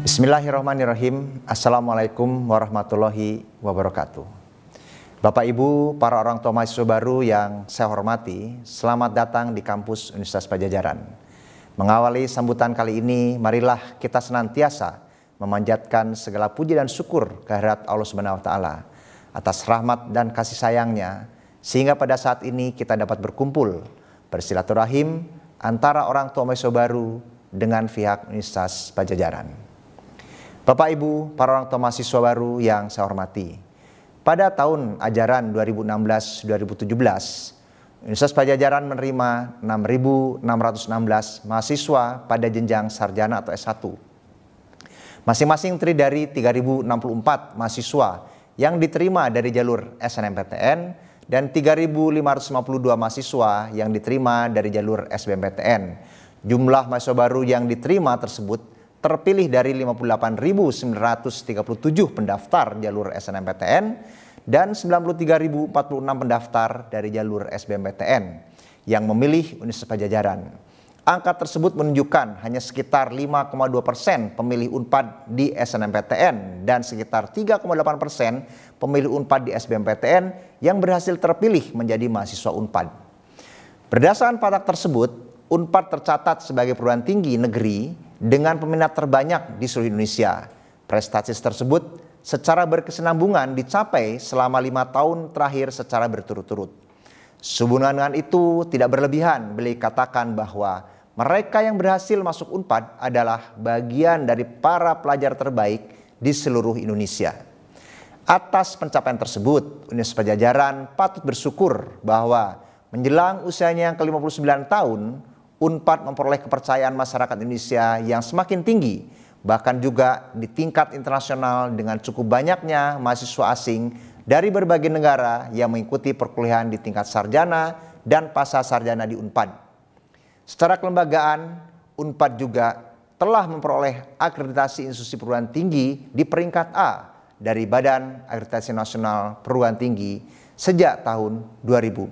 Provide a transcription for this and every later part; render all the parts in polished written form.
Bismillahirrahmanirrahim. Assalamualaikum warahmatullahi wabarakatuh. Bapak Ibu, para orang tua mahasiswa baru yang saya hormati, selamat datang di kampus Universitas Padjadjaran. Mengawali sambutan kali ini, marilah kita senantiasa memanjatkan segala puji dan syukur kehadirat Allah Subhanahu wa taala atas rahmat dan kasih sayangnya, sehingga pada saat ini kita dapat berkumpul bersilaturahim antara orang tua mahasiswa baru dengan pihak Universitas Padjadjaran. Bapak Ibu, para orang tua mahasiswa baru yang saya hormati, pada tahun ajaran 2016-2017, Universitas Padjadjaran menerima 6.616 mahasiswa pada jenjang sarjana atau S1. Masing-masing terdiri dari 3.064 mahasiswa yang diterima dari jalur SNMPTN dan 3.552 mahasiswa yang diterima dari jalur SBMPTN. Jumlah mahasiswa baru yang diterima tersebut terpilih dari 58.937 pendaftar jalur SNMPTN dan 93.046 pendaftar dari jalur SBMPTN yang memilih Universitas Padjadjaran. Angka tersebut menunjukkan hanya sekitar 5,2% pemilih Unpad di SNMPTN dan sekitar 3,8% pemilih Unpad di SBMPTN yang berhasil terpilih menjadi mahasiswa Unpad. Berdasarkan patak tersebut, Unpad tercatat sebagai perguruan tinggi negeri dengan peminat terbanyak di seluruh Indonesia. Prestasi tersebut secara berkesinambungan dicapai selama 5 tahun terakhir secara berturut-turut. Sehubungan dengan itu tidak berlebihan bila dikatakan bahwa mereka yang berhasil masuk Unpad adalah bagian dari para pelajar terbaik di seluruh Indonesia. Atas pencapaian tersebut, Universitas Padjadjaran patut bersyukur bahwa menjelang usianya yang ke-59 tahun, Unpad memperoleh kepercayaan masyarakat Indonesia yang semakin tinggi, bahkan juga di tingkat internasional dengan cukup banyaknya mahasiswa asing dari berbagai negara yang mengikuti perkuliahan di tingkat sarjana dan pasca sarjana di Unpad. Secara kelembagaan, Unpad juga telah memperoleh akreditasi institusi perguruan tinggi di peringkat A dari Badan Akreditasi Nasional Perguruan Tinggi sejak tahun 2014.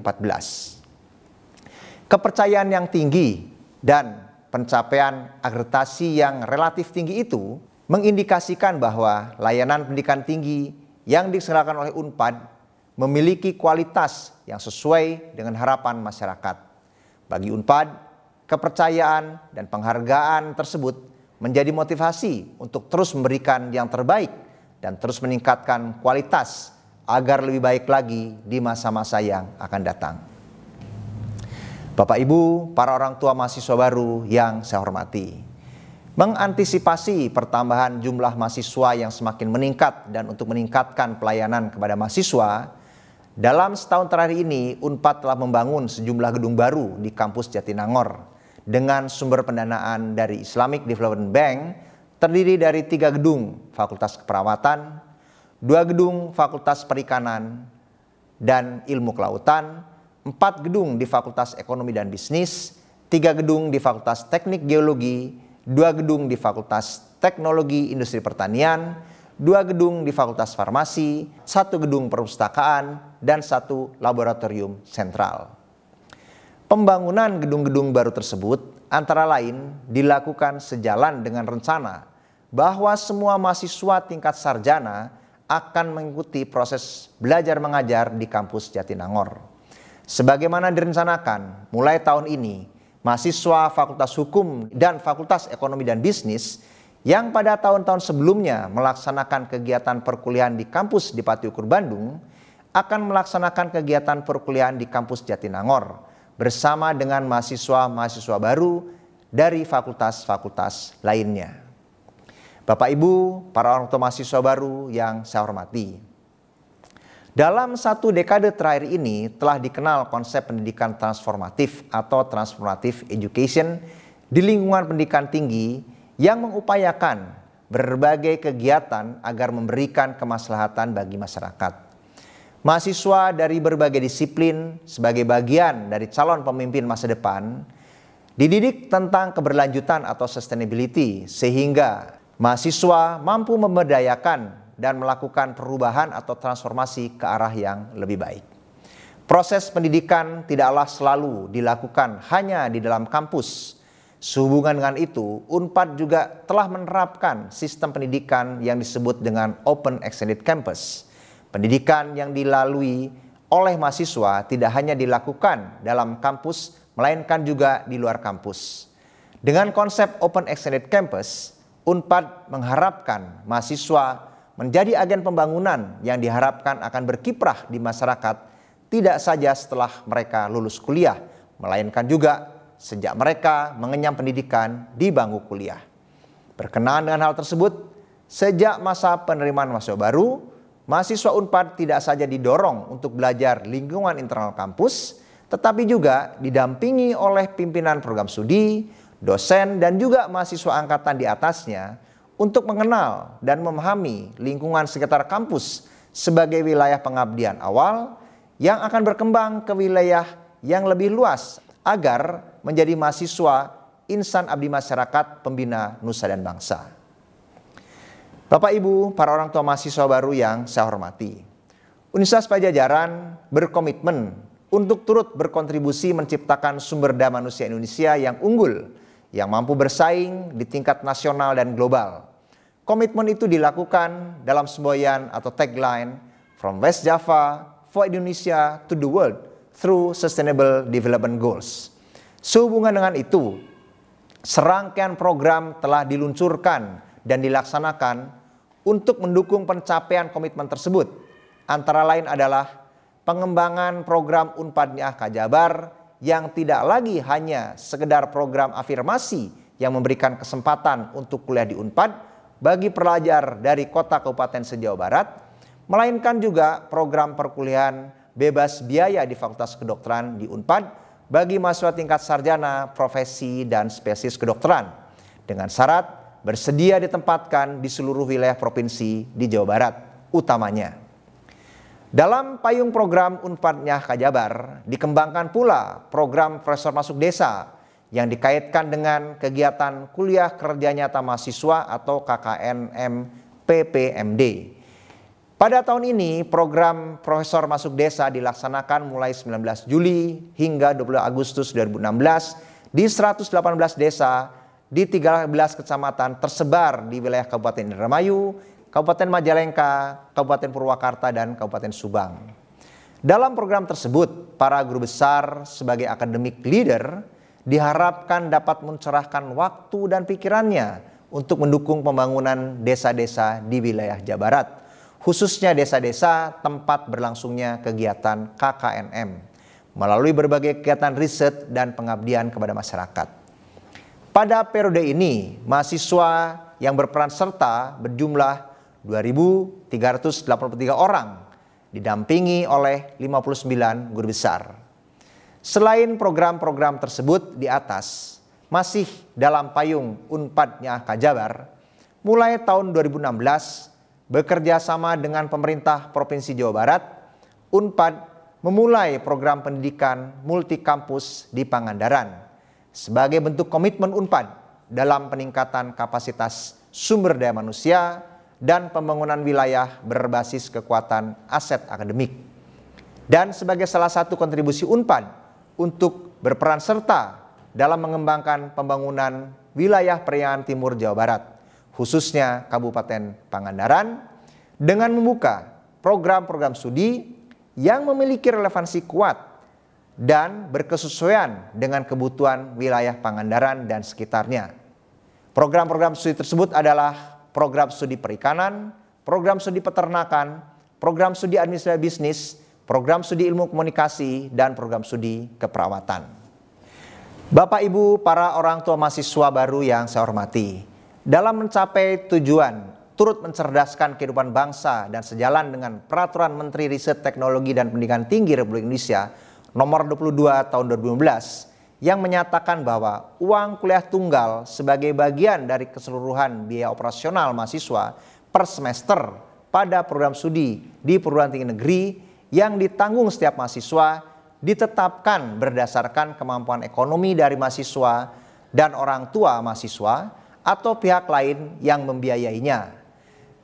Kepercayaan yang tinggi dan pencapaian akreditasi yang relatif tinggi itu mengindikasikan bahwa layanan pendidikan tinggi yang diselenggarakan oleh Unpad memiliki kualitas yang sesuai dengan harapan masyarakat. Bagi Unpad, kepercayaan dan penghargaan tersebut menjadi motivasi untuk terus memberikan yang terbaik dan terus meningkatkan kualitas agar lebih baik lagi di masa-masa yang akan datang. Bapak Ibu, para orang tua mahasiswa baru yang saya hormati, mengantisipasi pertambahan jumlah mahasiswa yang semakin meningkat dan untuk meningkatkan pelayanan kepada mahasiswa, dalam setahun terakhir ini Unpad telah membangun sejumlah gedung baru di kampus Jatinangor dengan sumber pendanaan dari Islamic Development Bank, terdiri dari 3 gedung Fakultas Keperawatan, 2 gedung Fakultas Perikanan dan Ilmu Kelautan, 4 gedung di Fakultas Ekonomi dan Bisnis, 3 gedung di Fakultas Teknik Geologi, 2 gedung di Fakultas Teknologi Industri Pertanian, 2 gedung di Fakultas Farmasi, 1 gedung perpustakaan, dan 1 laboratorium sentral. Pembangunan gedung-gedung baru tersebut antara lain dilakukan sejalan dengan rencana bahwa semua mahasiswa tingkat sarjana akan mengikuti proses belajar mengajar di kampus Jatinangor. Sebagaimana direncanakan, mulai tahun ini, mahasiswa Fakultas Hukum dan Fakultas Ekonomi dan Bisnis yang pada tahun-tahun sebelumnya melaksanakan kegiatan perkuliahan di kampus di Pati Ukur Bandung akan melaksanakan kegiatan perkuliahan di kampus Jatinangor bersama dengan mahasiswa-mahasiswa baru dari fakultas-fakultas lainnya. Bapak Ibu, para orang tua mahasiswa baru yang saya hormati, dalam 1 dekade terakhir ini telah dikenal konsep pendidikan transformatif atau transformative education di lingkungan pendidikan tinggi yang mengupayakan berbagai kegiatan agar memberikan kemaslahatan bagi masyarakat. Mahasiswa dari berbagai disiplin sebagai bagian dari calon pemimpin masa depan Dididik tentang keberlanjutan atau sustainability sehingga mahasiswa mampu memberdayakan dan melakukan perubahan atau transformasi ke arah yang lebih baik. Proses pendidikan tidaklah selalu dilakukan hanya di dalam kampus. Sehubungan dengan itu, Unpad juga telah menerapkan sistem pendidikan yang disebut dengan Open Extended Campus. Pendidikan yang dilalui oleh mahasiswa tidak hanya dilakukan dalam kampus, melainkan juga di luar kampus. Dengan konsep Open Extended Campus, Unpad mengharapkan mahasiswa menjadi agen pembangunan yang diharapkan akan berkiprah di masyarakat tidak saja setelah mereka lulus kuliah, melainkan juga sejak mereka mengenyam pendidikan di bangku kuliah. Berkenaan dengan hal tersebut, sejak masa penerimaan mahasiswa baru, mahasiswa Unpad tidak saja didorong untuk belajar lingkungan internal kampus, tetapi juga didampingi oleh pimpinan program studi, dosen, dan juga mahasiswa angkatan di atasnya untuk mengenal dan memahami lingkungan sekitar kampus sebagai wilayah pengabdian awal yang akan berkembang ke wilayah yang lebih luas agar menjadi mahasiswa insan abdi masyarakat pembina nusa dan bangsa. Bapak Ibu, para orang tua mahasiswa baru yang saya hormati, Universitas Padjadjaran berkomitmen untuk turut berkontribusi menciptakan sumber daya manusia Indonesia yang unggul, yang mampu bersaing di tingkat nasional dan global. Komitmen itu dilakukan dalam semboyan atau tagline From West Java for Indonesia to the World through Sustainable Development Goals. Sehubungan dengan itu, serangkaian program telah diluncurkan dan dilaksanakan untuk mendukung pencapaian komitmen tersebut. Antara lain adalah pengembangan program Unpad Niah Kajabar yang tidak lagi hanya sekedar program afirmasi yang memberikan kesempatan untuk kuliah di Unpad bagi pelajar dari kota kabupaten se-Jawa Barat, melainkan juga program perkuliahan bebas biaya di Fakultas Kedokteran di Unpad bagi mahasiswa tingkat sarjana, profesi, dan spesies kedokteran dengan syarat bersedia ditempatkan di seluruh wilayah provinsi di Jawa Barat utamanya. Dalam payung program Unpad Niah Kajabar dikembangkan pula program Profesor Masuk Desa yang dikaitkan dengan kegiatan kuliah kerja nyata mahasiswa atau KKNM PPMD. Pada tahun ini program Profesor Masuk Desa dilaksanakan mulai 19 Juli hingga 20 Agustus 2016 di 118 desa di 13 kecamatan tersebar di wilayah Kabupaten Indramayu, Kabupaten Majalengka, Kabupaten Purwakarta, dan Kabupaten Subang. Dalam program tersebut, para guru besar sebagai academic leader diharapkan dapat mencerahkan waktu dan pikirannya untuk mendukung pembangunan desa-desa di wilayah Jawa Barat, khususnya desa-desa tempat berlangsungnya kegiatan KKNM, melalui berbagai kegiatan riset dan pengabdian kepada masyarakat. Pada periode ini, mahasiswa yang berperan serta berjumlah 2.383 orang, didampingi oleh 59 guru besar. Selain program-program tersebut di atas, masih dalam payung Unpad Niah Kajabar, mulai tahun 2016, bekerja sama dengan pemerintah Provinsi Jawa Barat, Unpad memulai program pendidikan multikampus di Pangandaran sebagai bentuk komitmen Unpad dalam peningkatan kapasitas sumber daya manusia dan pembangunan wilayah berbasis kekuatan aset akademik. Dan sebagai salah satu kontribusi Unpad untuk berperan serta dalam mengembangkan pembangunan wilayah Periangan Timur Jawa Barat, khususnya Kabupaten Pangandaran, dengan membuka program-program studi yang memiliki relevansi kuat dan berkesesuaian dengan kebutuhan wilayah Pangandaran dan sekitarnya. Program-program studi tersebut adalah program studi perikanan, program studi peternakan, program studi administrasi bisnis, program studi ilmu komunikasi, dan program studi keperawatan. Bapak Ibu, para orang tua mahasiswa baru yang saya hormati, dalam mencapai tujuan turut mencerdaskan kehidupan bangsa dan sejalan dengan Peraturan Menteri Riset Teknologi dan Pendidikan Tinggi Republik Indonesia Nomor 22 Tahun 2015 yang menyatakan bahwa uang kuliah tunggal sebagai bagian dari keseluruhan biaya operasional mahasiswa per semester pada program studi di perguruan tinggi negeri yang ditanggung setiap mahasiswa ditetapkan berdasarkan kemampuan ekonomi dari mahasiswa dan orang tua mahasiswa atau pihak lain yang membiayainya.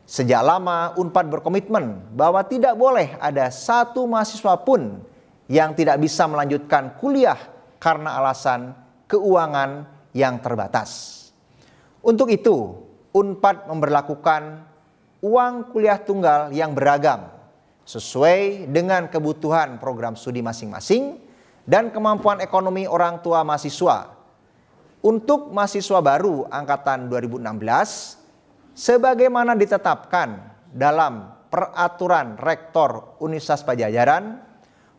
Sejak lama Unpad berkomitmen bahwa tidak boleh ada satu mahasiswa pun yang tidak bisa melanjutkan kuliah karena alasan keuangan yang terbatas. Untuk itu, Unpad memberlakukan uang kuliah tunggal yang beragam sesuai dengan kebutuhan program studi masing-masing dan kemampuan ekonomi orang tua mahasiswa. Untuk mahasiswa baru angkatan 2016, sebagaimana ditetapkan dalam Peraturan Rektor Universitas Padjadjaran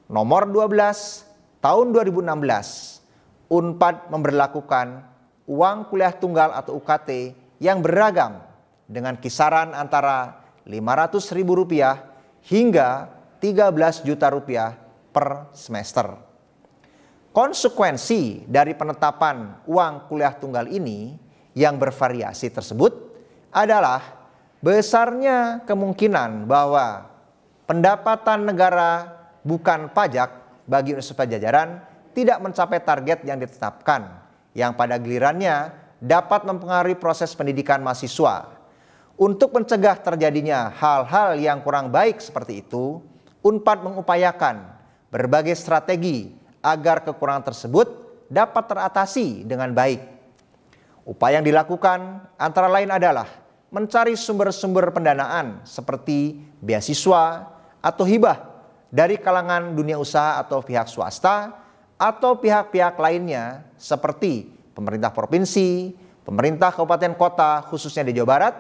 Nomor 12 Tahun 2016, Unpad memberlakukan uang kuliah tunggal atau UKT yang beragam dengan kisaran antara Rp500.000 hingga Rp13 juta per semester. Konsekuensi dari penetapan uang kuliah tunggal ini yang bervariasi tersebut adalah besarnya kemungkinan bahwa pendapatan negara bukan pajak bagi Universitas Padjadjaran tidak mencapai target yang ditetapkan, yang pada gilirannya dapat mempengaruhi proses pendidikan mahasiswa. Untuk mencegah terjadinya hal-hal yang kurang baik seperti itu, Unpad mengupayakan berbagai strategi agar kekurangan tersebut dapat teratasi dengan baik. Upaya yang dilakukan antara lain adalah mencari sumber-sumber pendanaan seperti beasiswa atau hibah dari kalangan dunia usaha atau pihak swasta atau pihak-pihak lainnya seperti pemerintah provinsi, pemerintah kabupaten kota khususnya di Jawa Barat,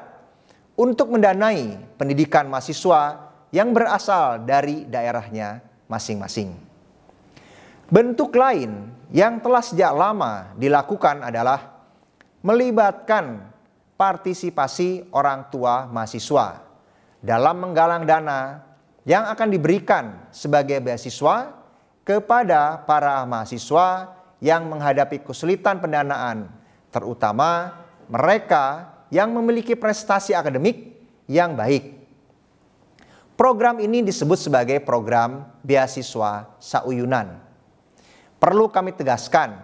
untuk mendanai pendidikan mahasiswa yang berasal dari daerahnya masing-masing. Bentuk lain yang telah sejak lama dilakukan adalah melibatkan partisipasi orang tua mahasiswa dalam menggalang dana yang akan diberikan sebagai beasiswa kepada para mahasiswa yang menghadapi kesulitan pendanaan, terutama mereka yang memiliki prestasi akademik yang baik. Program ini disebut sebagai program beasiswa sauyunan. Perlu kami tegaskan,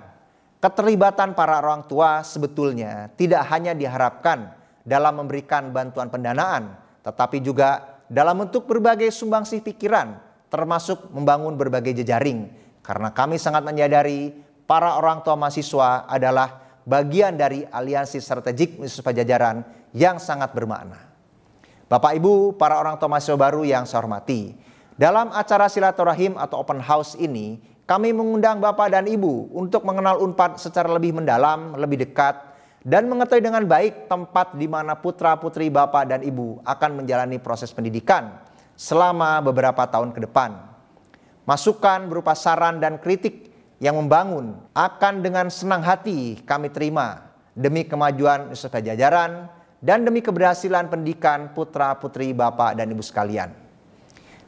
keterlibatan para orang tua sebetulnya tidak hanya diharapkan dalam memberikan bantuan pendanaan, tetapi juga dalam bentuk berbagai sumbangsih pikiran, termasuk membangun berbagai jejaring. Karena kami sangat menyadari para orang tua mahasiswa adalah bagian dari aliansi strategik Universitas Padjadjaran yang sangat bermakna. Bapak Ibu, para orang tua mahasiswa baru yang saya hormati, dalam acara silaturahim atau open house ini, kami mengundang Bapak dan Ibu untuk mengenal Unpad secara lebih mendalam, lebih dekat, dan mengetahui dengan baik tempat di mana putra-putri Bapak dan Ibu akan menjalani proses pendidikan selama beberapa tahun ke depan. Masukan berupa saran dan kritik yang membangun akan dengan senang hati kami terima demi kemajuan Universitas Padjadjaran dan demi keberhasilan pendidikan putra-putri Bapak dan Ibu sekalian.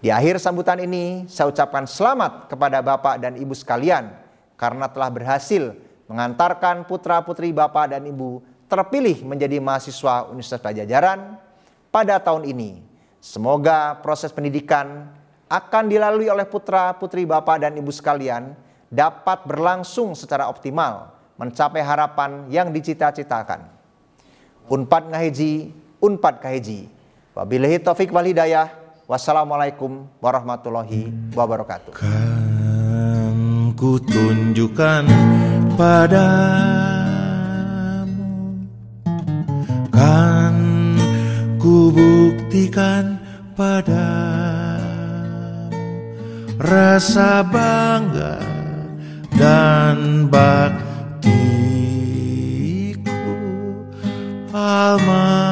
Di akhir sambutan ini saya ucapkan selamat kepada Bapak dan Ibu sekalian karena telah berhasil mengantarkan putra-putri Bapak dan Ibu terpilih menjadi mahasiswa Universitas Padjadjaran pada tahun ini. Semoga proses pendidikan akan dilalui oleh putra-putri Bapak dan Ibu sekalian dapat berlangsung secara optimal, mencapai harapan yang dicita-citakan. Unpad ngaheji, Unpad kaheji. Wabillahi taufik wal hidayah. Wassalamualaikum warahmatullahi wabarakatuh. Kan ku tunjukkan padamu, kan ku buktikan padamu rasa bangga dan baktiku alma